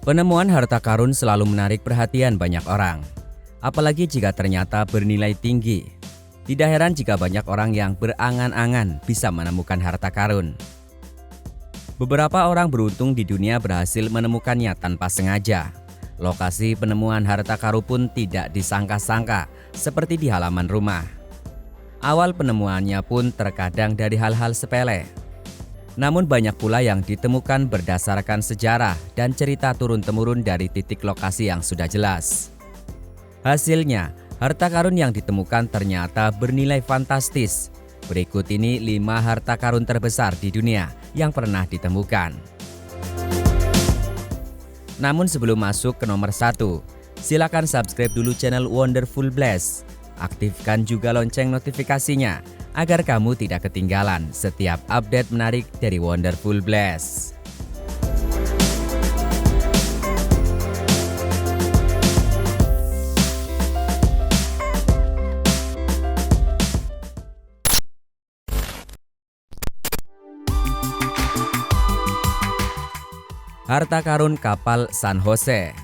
Penemuan harta karun selalu menarik perhatian banyak orang, apalagi jika ternyata bernilai tinggi. Tidak heran jika banyak orang yang berangan-angan bisa menemukan harta karun. Beberapa orang beruntung di dunia berhasil menemukannya tanpa sengaja. Lokasi penemuan harta karun pun tidak disangka-sangka, seperti di halaman rumah. Awal penemuannya pun terkadang dari hal-hal sepele. Namun banyak pula yang ditemukan berdasarkan sejarah dan cerita turun-temurun dari titik lokasi yang sudah jelas. Hasilnya, harta karun yang ditemukan ternyata bernilai fantastis. Berikut ini 5 harta karun terbesar di dunia yang pernah ditemukan. Namun sebelum masuk ke nomor 1, silakan subscribe dulu channel Wonderful Blast. Aktifkan juga lonceng notifikasinya agar kamu tidak ketinggalan setiap update menarik dari Wonderful Blast. Harta karun kapal San Jose.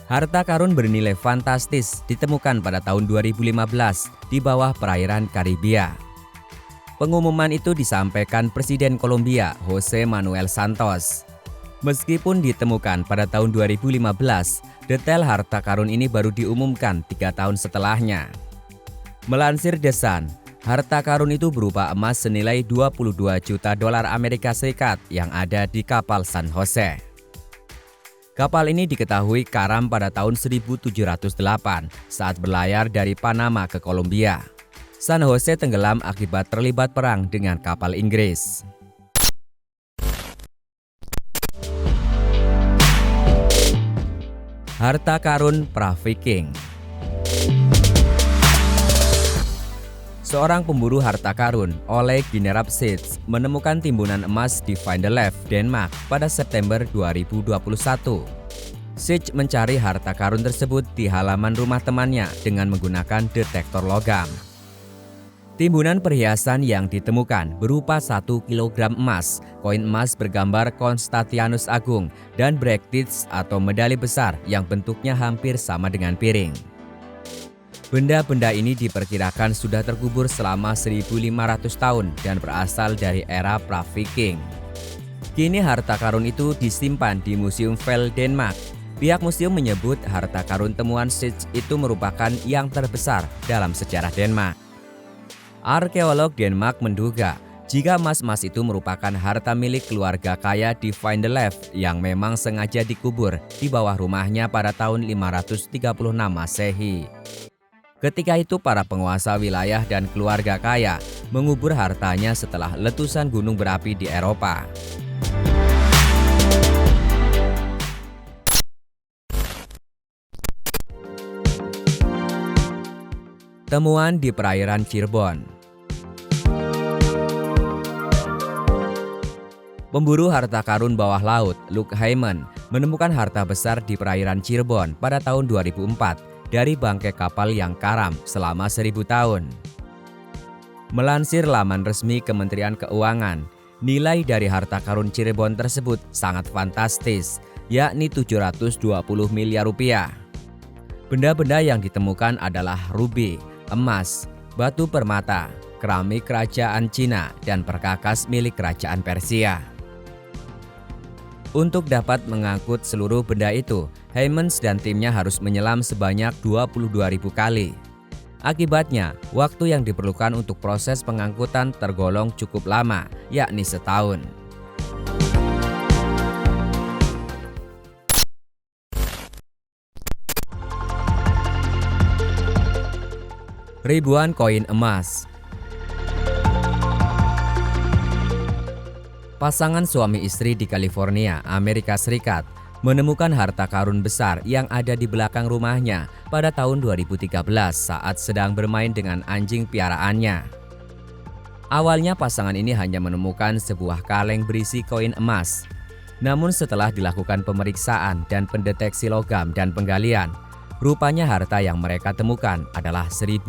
Harta karun bernilai fantastis ditemukan pada tahun 2015 di bawah perairan Karibia. Pengumuman itu disampaikan Presiden Kolombia Jose Manuel Santos. Meskipun ditemukan pada tahun 2015, detail harta karun ini baru diumumkan 3 tahun setelahnya. Melansir The Sun, harta karun itu berupa emas senilai 22 juta dolar Amerika Serikat yang ada di kapal San Jose. Kapal ini diketahui karam pada tahun 1708 saat berlayar dari Panama ke Kolombia. San Jose tenggelam akibat terlibat perang dengan kapal Inggris. Harta karun pra-Viking. Seorang pemburu harta karun, Ole Gunnar Sitz, menemukan timbunan emas di Vindeløv, Denmark pada September 2021. Sitz mencari harta karun tersebut di halaman rumah temannya dengan menggunakan detektor logam. Timbunan perhiasan yang ditemukan berupa 1 kg emas, koin emas bergambar Konstantinus Agung, dan brackets atau medali besar yang bentuknya hampir sama dengan piring. Benda-benda ini diperkirakan sudah terkubur selama 1.500 tahun dan berasal dari era pra-Viking. Kini harta karun itu disimpan di Museum Vel, Denmark. Pihak museum menyebut harta karun temuan Sitz itu merupakan yang terbesar dalam sejarah Denmark. Arkeolog Denmark menduga jika emas-emas itu merupakan harta milik keluarga kaya di Vindeløv yang memang sengaja dikubur di bawah rumahnya pada tahun 536 Masehi. Ketika itu para penguasa wilayah dan keluarga kaya mengubur hartanya setelah letusan gunung berapi di Eropa. Temuan di perairan Cirebon. Pemburu harta karun bawah laut Luke Hyman menemukan harta besar di perairan Cirebon pada tahun 2004 dari bangkai kapal yang karam selama 1000 tahun. Melansir laman resmi Kementerian Keuangan, nilai dari harta karun Cirebon tersebut sangat fantastis, yakni 720 miliar rupiah. Benda-benda yang ditemukan adalah rubi, emas, batu permata, keramik kerajaan Cina, dan perkakas milik kerajaan Persia. Untuk dapat mengangkut seluruh benda itu, Heymans dan timnya harus menyelam sebanyak 22.000 kali. Akibatnya, waktu yang diperlukan untuk proses pengangkutan tergolong cukup lama, yakni setahun. Ribuan koin emas. Pasangan suami istri di California, Amerika Serikat, menemukan harta karun besar yang ada di belakang rumahnya pada tahun 2013 saat sedang bermain dengan anjing piaraannya. Awalnya pasangan ini hanya menemukan sebuah kaleng berisi koin emas. Namun setelah dilakukan pemeriksaan dan pendeteksi logam dan penggalian, rupanya harta yang mereka temukan adalah 1.427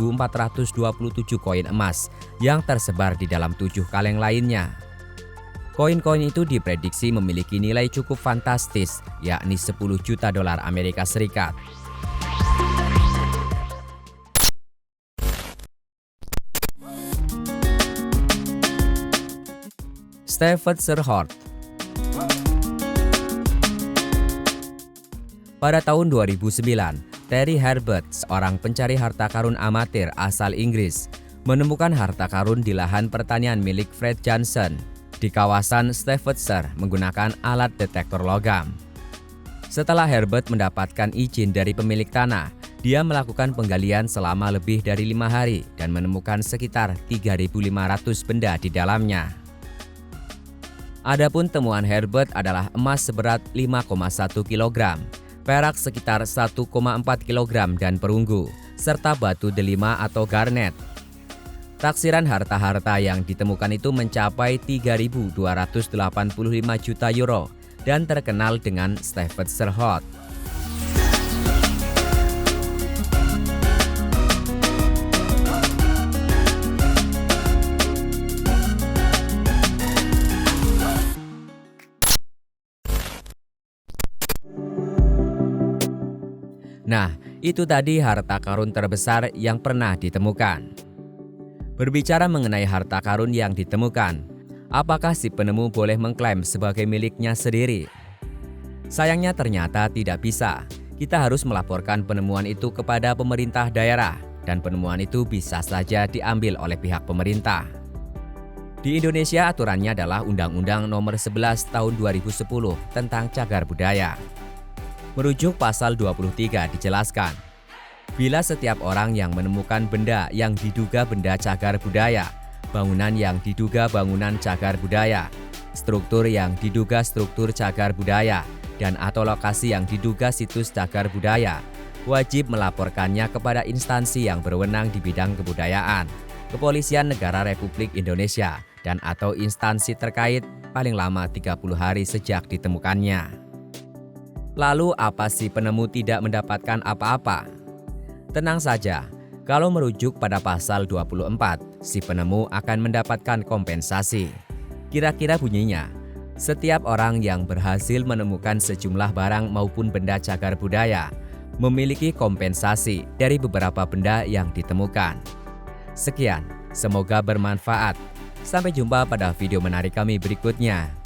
koin emas yang tersebar di dalam 7 kaleng lainnya. Koin-koin itu diprediksi memiliki nilai cukup fantastis, yakni 10 juta dolar Amerika Serikat. Staffordshire Hoard. Pada tahun 2009, Terry Herbert, seorang pencari harta karun amatir asal Inggris, menemukan harta karun di lahan pertanian milik Fred Johnson di kawasan Staffordshire menggunakan alat detektor logam. Setelah Herbert mendapatkan izin dari pemilik tanah, dia melakukan penggalian selama lebih dari 5 hari dan menemukan sekitar 3.500 benda di dalamnya. Adapun temuan Herbert adalah emas seberat 5,1 kg, perak sekitar 1,4 kg dan perunggu, serta batu delima atau garnet. Taksiran harta-harta yang ditemukan itu mencapai 3.285 juta euro dan terkenal dengan Staffordshire Hoard. Nah, itu tadi harta karun terbesar yang pernah ditemukan. Berbicara mengenai harta karun yang ditemukan, apakah si penemu boleh mengklaim sebagai miliknya sendiri? Sayangnya ternyata tidak bisa. Kita harus melaporkan penemuan itu kepada pemerintah daerah, dan penemuan itu bisa saja diambil oleh pihak pemerintah. Di Indonesia aturannya adalah Undang-Undang Nomor 11 Tahun 2010 tentang Cagar Budaya. Merujuk pasal 23 dijelaskan, bila setiap orang yang menemukan benda yang diduga benda cagar budaya, bangunan yang diduga bangunan cagar budaya, struktur yang diduga struktur cagar budaya, dan atau lokasi yang diduga situs cagar budaya, wajib melaporkannya kepada instansi yang berwenang di bidang kebudayaan, Kepolisian Negara Republik Indonesia, dan atau instansi terkait paling lama 30 hari sejak ditemukannya. Lalu apa si penemu tidak mendapatkan apa-apa? Tenang saja, kalau merujuk pada pasal 24, si penemu akan mendapatkan kompensasi. Kira-kira bunyinya, setiap orang yang berhasil menemukan sejumlah barang maupun benda cagar budaya memiliki kompensasi dari beberapa benda yang ditemukan. Sekian, semoga bermanfaat. Sampai jumpa pada video menarik kami berikutnya.